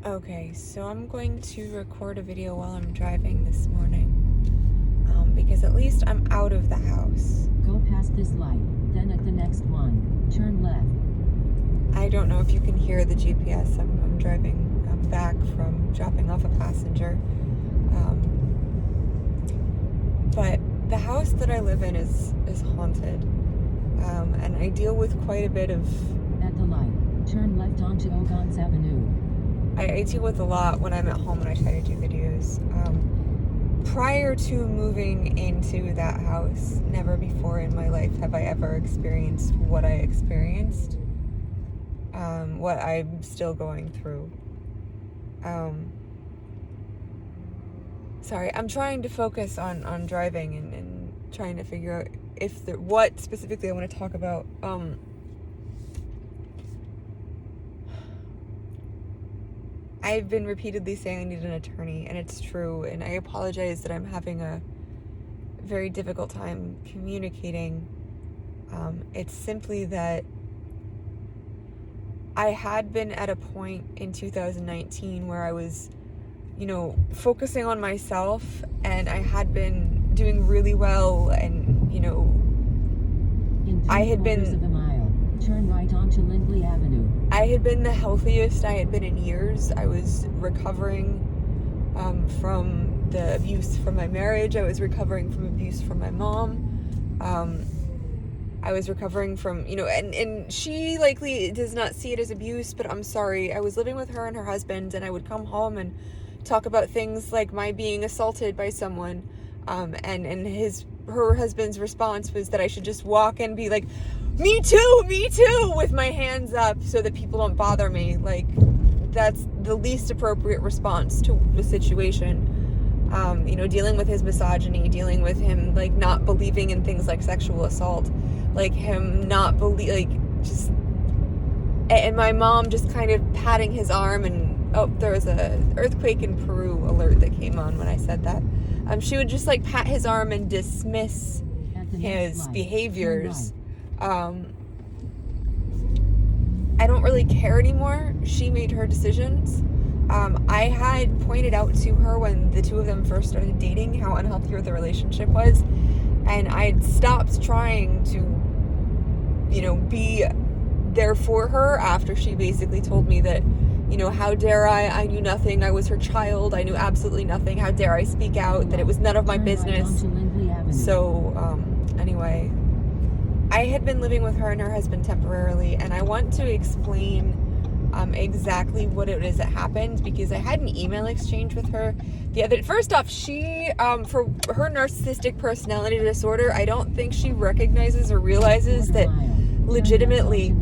Okay, so I'm going to record a video while I'm driving this morning, because at least I'm out of the house. Go past this light, then at the next one, turn left. I don't know if you can hear the GPS. I'm driving back from dropping off a passenger. But the house that I live in is haunted, and I deal with quite a bit of... At the light, turn left onto Ogons Avenue. I deal with a lot when I'm at home and I try to do videos. Prior to moving into that house, never before in my life have I ever experienced what I experienced, what I'm still going through. Sorry, I'm trying to focus on driving and trying to figure out what specifically I want to talk about. I've been repeatedly saying I need an attorney, and it's true, and I apologize that I'm having a very difficult time communicating. It's simply that I had been at a point in 2019 where I was, focusing on myself, and I had been doing really well, and, I had been... of a mile, turn right onto Lindley Avenue. I had been the healthiest I had been in years. I was recovering from the abuse from my marriage. I was recovering from abuse from my mom. I was recovering from, and she likely does not see it as abuse, but I'm sorry. I was living with her and her husband, and I would come home and talk about things like my being assaulted by someone. And her husband's response was that I should just walk and be like, me too, with my hands up so that people don't bother me. Like, that's the least appropriate response to the situation. Dealing with his misogyny, dealing with him, like, not believing in things like sexual assault, like him not and my mom just kind of patting his arm, and there was a earthquake in Peru alert that came on when I said that. She would just, like, pat his arm and dismiss his behaviors. I don't really care anymore. She made her decisions. I had pointed out to her when the two of them first started dating how unhealthy the relationship was, and I had stopped trying to, be there for her after she basically told me that, how dare I knew nothing, I was her child, I knew absolutely nothing, how dare I speak out, that it was none of my business. So, anyway, I had been living with her and her husband temporarily, and I want to explain exactly what it is that happened, because I had an email exchange with her first off, she, for her narcissistic personality disorder, I don't think she recognizes or realizes that legitimately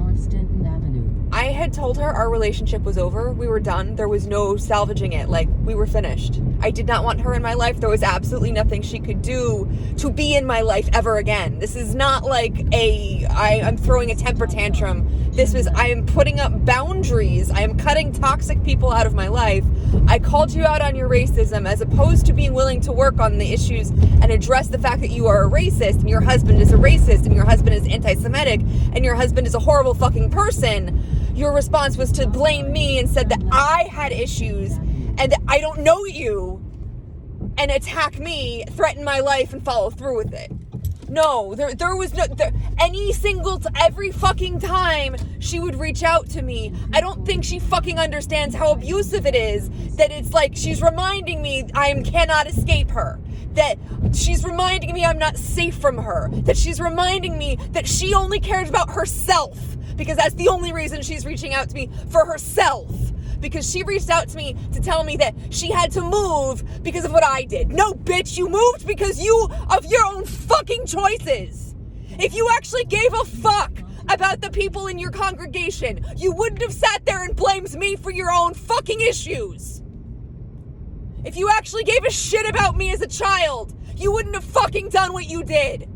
I had told her our relationship was over. We were done. There was no salvaging it. Like, we were finished. I did not want her in my life. There was absolutely nothing she could do to be in my life ever again. This is not like I'm throwing a temper tantrum. I am putting up boundaries. I am cutting toxic people out of my life. I called you out on your racism as opposed to being willing to work on the issues and address the fact that you are a racist and your husband is a racist and your husband is anti-Semitic and your husband is a horrible fucking person. Your response was to blame me and said that I had issues and that I don't know you, and attack me, threaten my life, and follow through with it. No, there was no... every fucking time she would reach out to me, I don't think she fucking understands how abusive it is, that it's like she's reminding me I cannot escape her. That she's reminding me I'm not safe from her. That she's reminding me that she only cares about herself, because that's the only reason she's reaching out to me, for herself. Because she reached out to me to tell me that she had to move because of what I did. No, bitch, you moved because of your own fucking choices. If you actually gave a fuck about the people in your congregation, you wouldn't have sat there and blamed me for your own fucking issues. If you actually gave a shit about me as a child, you wouldn't have fucking done what you did.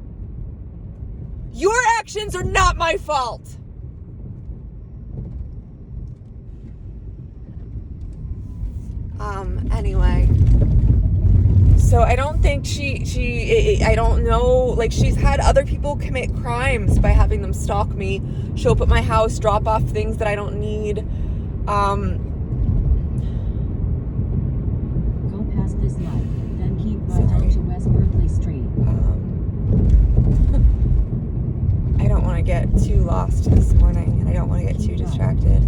Your actions are not my fault. Anyway, so I don't think I don't know, like, she's had other people commit crimes by having them stalk me, show up at my house, drop off things that I don't need. this light, then keep right Sorry. onto West Berkeley Street. I don't want to get too lost this morning, and I don't want to get too distracted.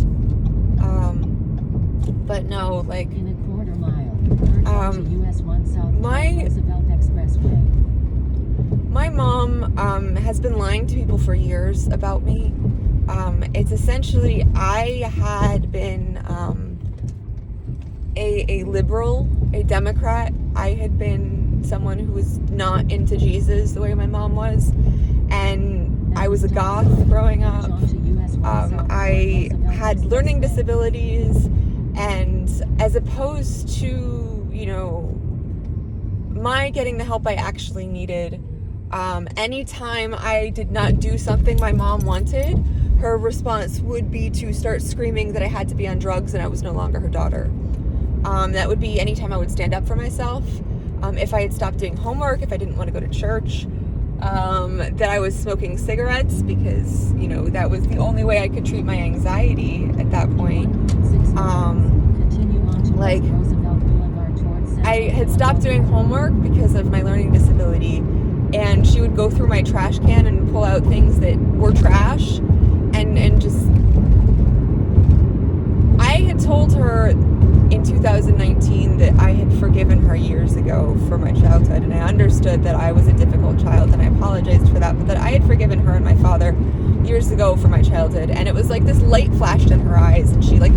But no, like, In a quarter mile, turn onto US 1 South Roosevelt Expressway. my mom has been lying to people for years about me. It's essentially, I had been a liberal, a Democrat. I had been someone who was not into Jesus the way my mom was, and I was a goth growing up. I had learning disabilities, and as opposed to, you know, my getting the help I actually needed, anytime I did not do something my mom wanted, her response would be to start screaming that I had to be on drugs and I was no longer her daughter. That would be anytime I would stand up for myself, if I had stopped doing homework, if I didn't want to go to church, that I was smoking cigarettes because, you know, that was the only way I could treat my anxiety at that point. Like, I had stopped doing homework because of my learning disability, and she would go through my trash can and pull out things that were trash, and just, I had told her in 2019 that I had forgiven her years ago for my childhood, and I understood that I was a difficult child, and I apologized for that, but that I had forgiven her and my father years ago for my childhood. And it was like this light flashed in her eyes, and she like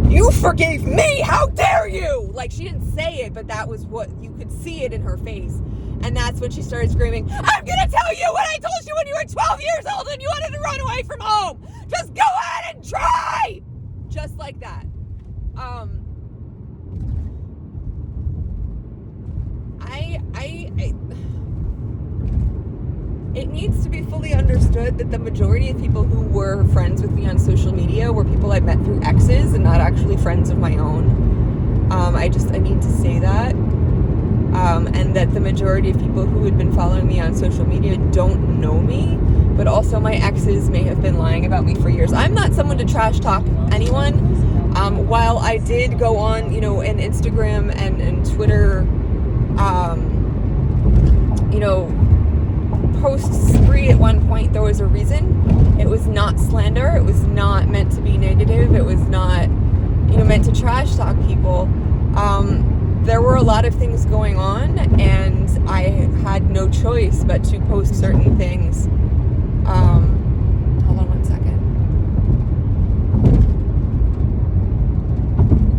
you forgave me, how dare you? Like, she didn't say it, but that was what you could see it in her face. And that's when she started screaming, I'm gonna tell you what I told you when you were 12 years old and you wanted to run away from home. Just go ahead and try. Just like that. It needs to be fully understood that the majority of people who were friends with me on social media were people I met through exes and not actually friends of my own. I need to say that. And that the majority of people who had been following me on social media don't know me, but also my exes may have been lying about me for years. I'm not someone to trash talk anyone. While I did go on, you know, an Instagram and Twitter, you know, post spree at one point, there was a reason. It was not slander. It was not meant to be negative. It was not, you know, meant to trash talk people. There were a lot of things going on, and I had no choice but to post certain things. Hold on one second.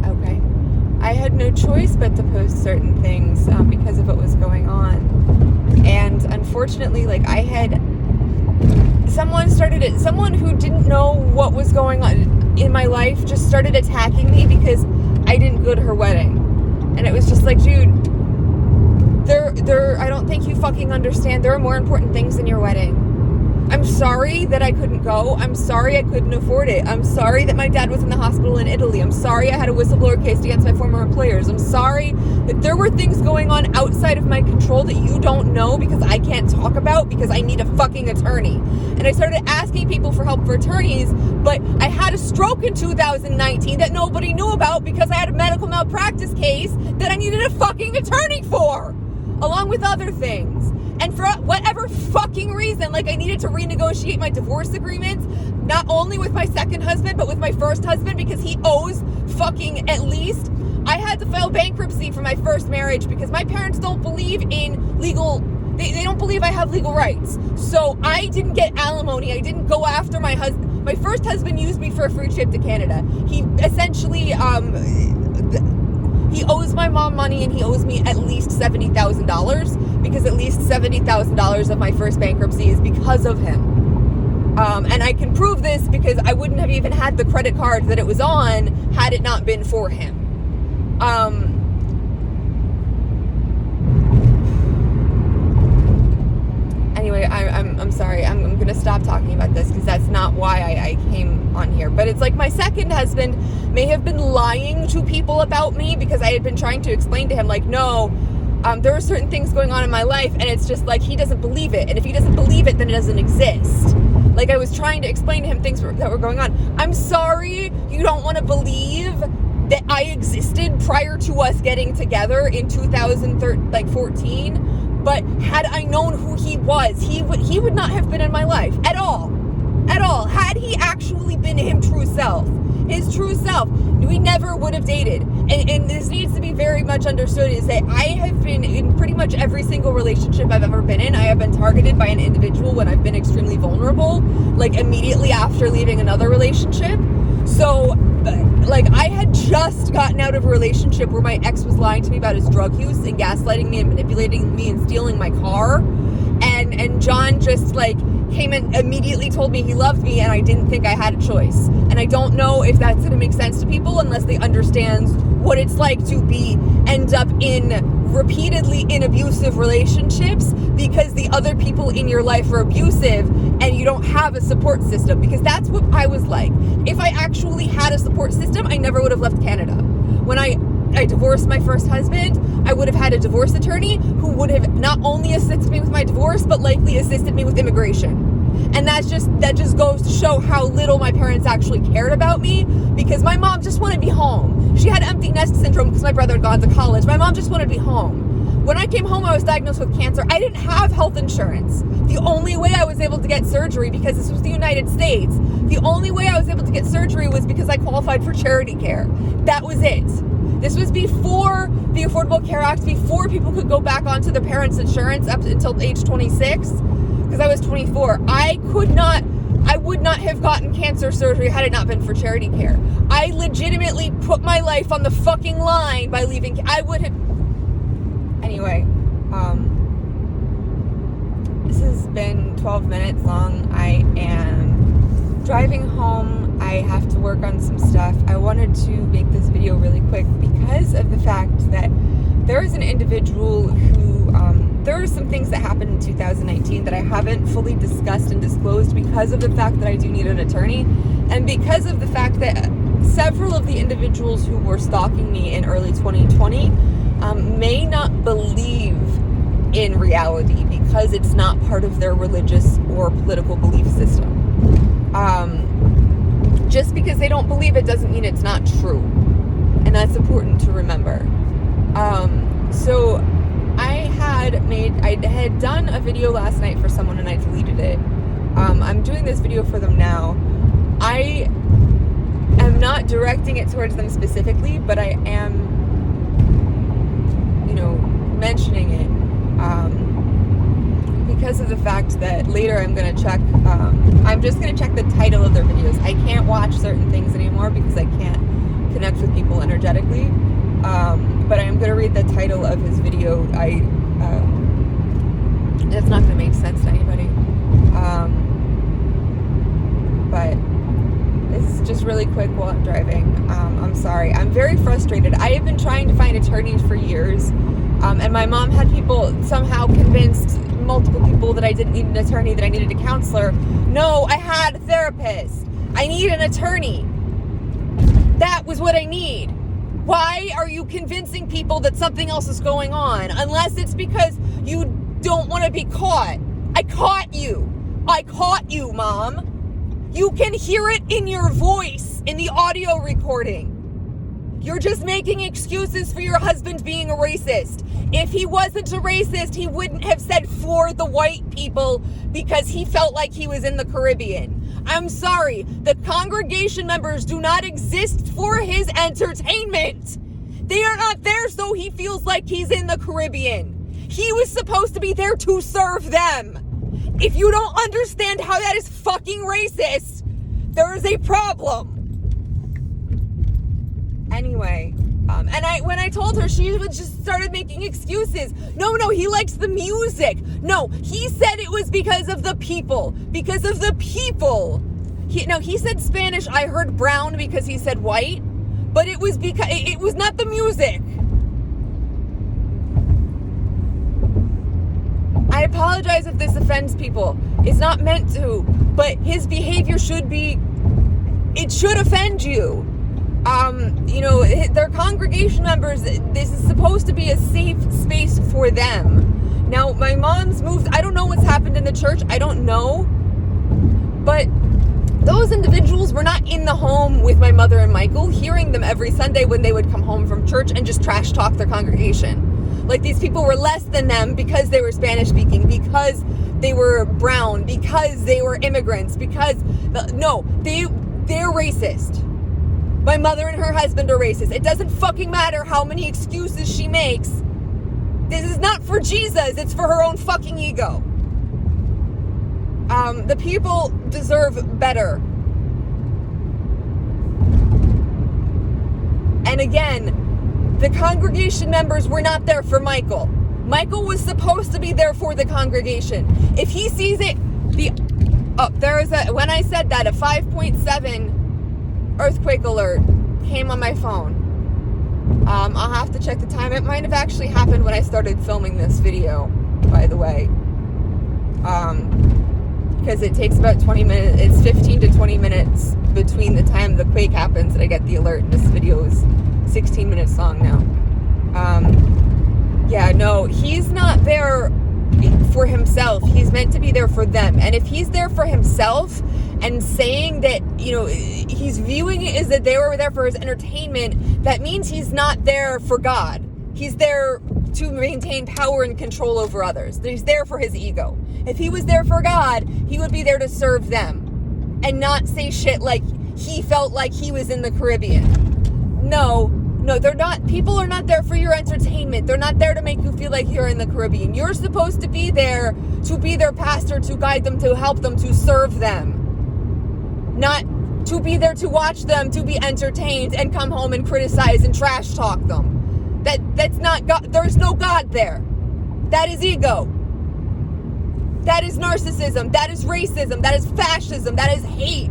Okay. I had no choice but to post certain things because of what was going on. And unfortunately, like, someone who didn't know what was going on in my life just started attacking me because I didn't go to her wedding. And it was just like, dude, I don't think you fucking understand. There are more important things than your wedding. I'm sorry that I couldn't go. I'm sorry I couldn't afford it. I'm sorry that my dad was in the hospital in Italy. I'm sorry I had a whistleblower case against my former employers. I'm sorry that there were things going on outside of my control that you don't know because I can't talk about because I need a fucking attorney. And I started asking people for help for attorneys, but I had a stroke in 2019 that nobody knew about because I had a medical malpractice case that I needed a fucking attorney for, along with other things. And for whatever fucking reason, like, I needed to renegotiate my divorce agreements, not only with my second husband, but with my first husband, because he owes fucking at least. I had to file bankruptcy for my first marriage because my parents don't believe in legal, they don't believe I have legal rights. So I didn't get alimony. I didn't go after my husband. My first husband used me for a free trip to Canada. He essentially, he owes my mom money, and he owes me at least $70,000 because at least $70,000 of my first bankruptcy is because of him. And I can prove this because I wouldn't have even had the credit card that it was on had it not been for him. Anyway, I'm sorry. I'm going to stop talking about this because that's not why I came on here. But it's like my second husband may have been lying to people about me because I had been trying to explain to him, like, no, there are certain things going on in my life, and it's just like he doesn't believe it. And if he doesn't believe it, then it doesn't exist. Like, I was trying to explain to him things that were going on. I'm sorry you don't want to believe that I existed prior to us getting together in 2014. But had I known who he was, he would not have been in my life at all. At all. Had he actually been his true self, we never would have dated. And this needs to be very much understood, is that I have been in pretty much every single relationship I've ever been in. I have been targeted by an individual when I've been extremely vulnerable, like immediately after leaving another relationship. So, like, I had just gotten out of a relationship where my ex was lying to me about his drug use and gaslighting me and manipulating me and stealing my car. And John just, like, came and immediately told me he loved me, and I didn't think I had a choice. And I don't know if that's going to make sense to people unless they understand what it's like to end up repeatedly in abusive relationships because the other people in your life are abusive and you don't have a support system, because that's what I was like. If I actually had a support system, I never would have left Canada. When I divorced my first husband, I would have had a divorce attorney who would have not only assisted me with my divorce, but likely assisted me with immigration. And that just goes to show how little my parents actually cared about me, because my mom just wanted to be home. She had empty nest syndrome because my brother had gone to college. My mom just wanted to be home. When I came home, I was diagnosed with cancer. I didn't have health insurance. The only way I was able to get surgery, because this was the United States, the only way I was able to get surgery was because I qualified for charity care. That was it. This was before the Affordable Care Act, before people could go back onto their parents' insurance up until age 26, because I was 24. I would not have gotten cancer surgery had it not been for charity care. I legitimately put my life on the fucking line by leaving. I would have... Anyway, this has been 12 minutes long. I am driving home. I have to work on some stuff. I wanted to make this video really quick because of the fact that there is an individual who, there are some things that happened in 2019 that I haven't fully discussed and disclosed because of the fact that I do need an attorney, and because of the fact that several of the individuals who were stalking me in early 2020 may not believe in reality because it's not part of their religious or political belief system. Just because they don't believe it doesn't mean it's not true. And that's important to remember. So I had done a video last night for someone and I deleted it. I'm doing this video for them now. I am not directing it towards them specifically, but I am, mentioning it. Because of the fact that later I'm going to check, I'm just going to check the title of their videos. I can't watch certain things anymore because I can't connect with people energetically. But I'm going to read the title of his video. It's not going to make sense to anybody. But this is just really quick while I'm driving. I'm sorry. I'm very frustrated. I have been trying to find attorneys for years. And my mom had somehow convinced multiple people that I didn't need an attorney, that I needed a counselor. No, I had a therapist. I need an attorney. That was what I need. Why are you convincing people that something else is going on? Unless it's because you don't want to be caught. I caught you. I caught you, Mom. You can hear it in your voice, in the audio recording. You're just making excuses for your husband being a racist. If he wasn't a racist, he wouldn't have said for the white people because he felt like he was in the Caribbean. I'm sorry, the congregation members do not exist for his entertainment. They are not there so he feels like he's in the Caribbean. He was supposed to be there to serve them. If you don't understand how that is fucking racist, there is a problem. Anyway, and when I told her, she just started making excuses. No, he likes the music. No, he said it was because of the people. Because of the people. He said Spanish. I heard brown because he said white. But it was because it was not the music. I apologize if this offends people. It's not meant to. But his behavior should offend you. Their congregation members, this is supposed to be a safe space for them. Now, my mom's moved. I don't know what's happened in the church. I don't know. But those individuals were not in in the home with my mother and Michael, hearing them every Sunday when they would come home from church and just trash talk their congregation. Like these people were less than them because they were Spanish speaking, because they were brown, because they were immigrants, because they're racist. My mother and her husband are racist. It doesn't fucking matter how many excuses she makes. This is not for Jesus, it's for her own fucking ego. The people deserve better. And again, the congregation members were not there for Michael. Michael was supposed to be there for the congregation. If he sees it, when I said that, a 5.7 earthquake alert came on my phone. I'll have to check the time. It might have actually happened when I started filming this video, by the way. Because it takes about 20 minutes, it's 15 to 20 minutes between the time the quake happens and I get the alert. This video is 16 minutes long now. He's not there for himself. He's meant to be there for them. And if he's there for himself and saying that, he's viewing it as that they were there for his entertainment, that means he's not there for God. He's there to maintain power and control over others. He's there for his ego. If he was there for God, he would be there to serve them and not say shit like he felt like he was in the Caribbean. No, they're not. People are not there for your entertainment. They're not there to make you feel like you're in the Caribbean. You're supposed to be there to be their pastor, to guide them, to help them, to serve them. Not to be there to watch them, to be entertained and come home and criticize and trash talk them. That's not God. There's no God there. That is ego. That is narcissism. That is racism. That is fascism. That is hate.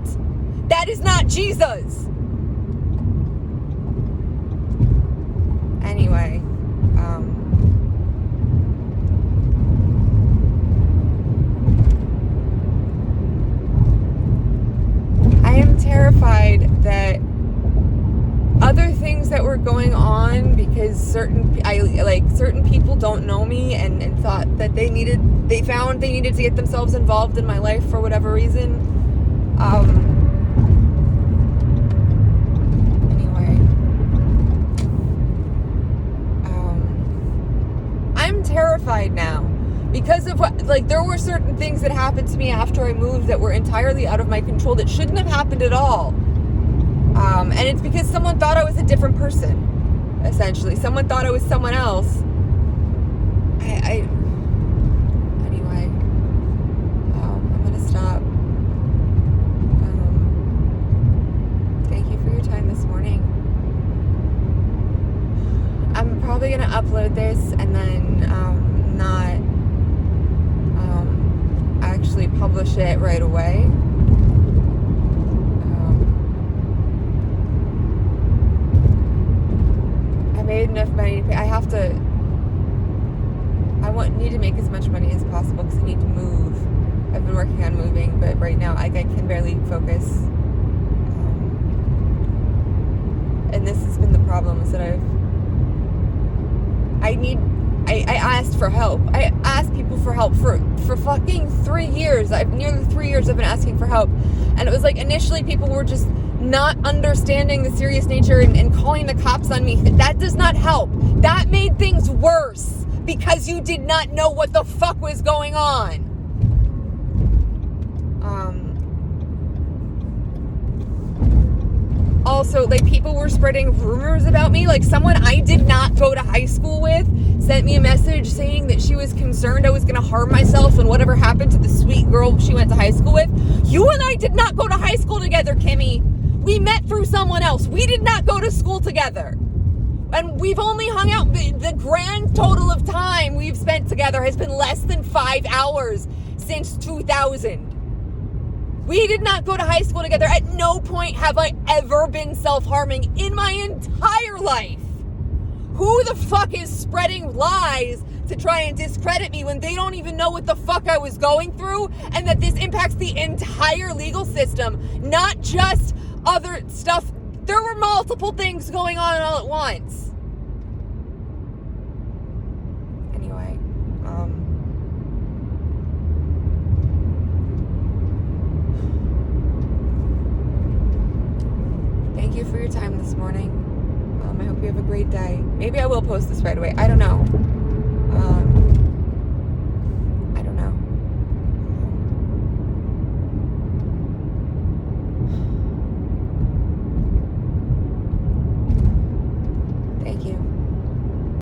That is not Jesus. Anyway, I am terrified that other things that were going on, because certain people don't know me and thought that they needed to get themselves involved in my life for whatever reason. I'm terrified now because of there were certain things that happened to me after I moved that were entirely out of my control that shouldn't have happened at all. And it's because someone thought I was a different person, essentially. Someone thought I was someone else. Anyway, I'm going to stop. Thank you for your time this morning. I'm probably going to upload this and then not actually publish it right away. I made enough money to pay. Need to make as much money as possible because I need to move. I've been working on moving, but right now I can barely focus. And this has been the problem, is that I asked for help. I asked people for help for fucking 3 years. Nearly 3 years I've been asking for help. And it was like initially people were just not understanding the serious nature and calling the cops on me. That does not help. That made things worse because you did not know what the fuck was going on. Also, people were spreading rumors about me. Someone I did not go to high school with sent me a message saying that she was concerned I was going to harm myself and whatever happened to the sweet girl she went to high school with. You and I did not go to high school together, Kimmy. We met through someone else. We did not go to school together. And we've only hung out, the grand total of time we've spent together has been less than 5 hours since 2000. We did not go to high school together. At no point have I ever been self-harming in my entire life. Who the fuck is spreading lies to try and discredit me when they don't even know what the fuck I was going through and that this impacts the entire legal system, not just other stuff. There were multiple things going on all at once. Anyway, thank you for your time this morning. I hope you have a great day. Maybe I will post this right away. I don't know.